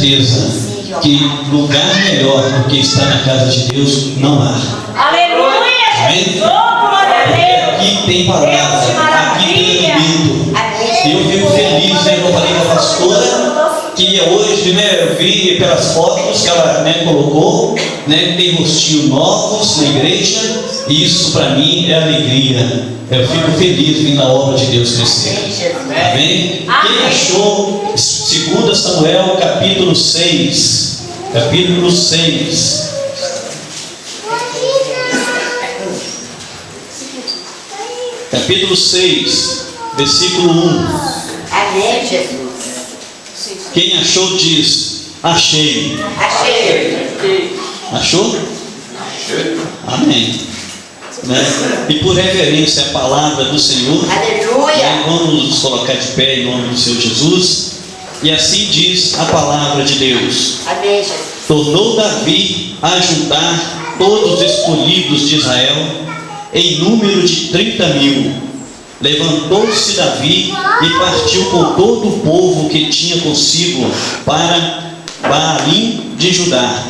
certeza que lugar melhor do que estar na casa de Deus não há. Aleluia! Amém? Aqui tem palavra, aqui tem alimento. Eu fico feliz, né? Eu falei com a pastora que hoje, né, eu vi pelas fotos que ela, né, colocou, né, tem rostinhos novos na igreja, e isso para mim é alegria. Eu fico feliz vendo a obra de Deus crescer. Amém? Quem achou 2 Samuel capítulo 6? Capítulo 6. Capítulo 6, versículo 1. Amém, Jesus. Quem achou diz: achei. Achei. Achou? Amém. Né? E por reverência à palavra do Senhor, Aleluia. vamos nos colocar de pé em nome do Senhor Jesus. E assim diz a palavra de Deus: Amém, Jesus. tornou Davi a juntar todos os escolhidos de Israel em número de 30.000. Levantou-se Davi e partiu com todo o povo que tinha consigo para Baalim de Judá,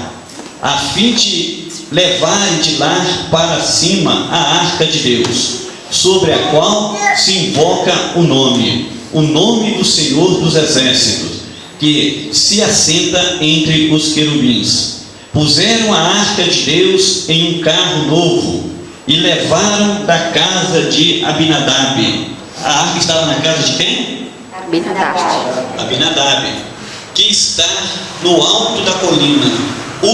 a fim de levarem de lá para cima a arca de Deus, sobre a qual se invoca o nome do Senhor dos Exércitos, que se assenta entre os querubins. Puseram a arca de Deus em um carro novo e levaram da casa de Abinadab. A arca estava na casa de quem? Abinadab. Abinadab, que está no alto da colina. Uza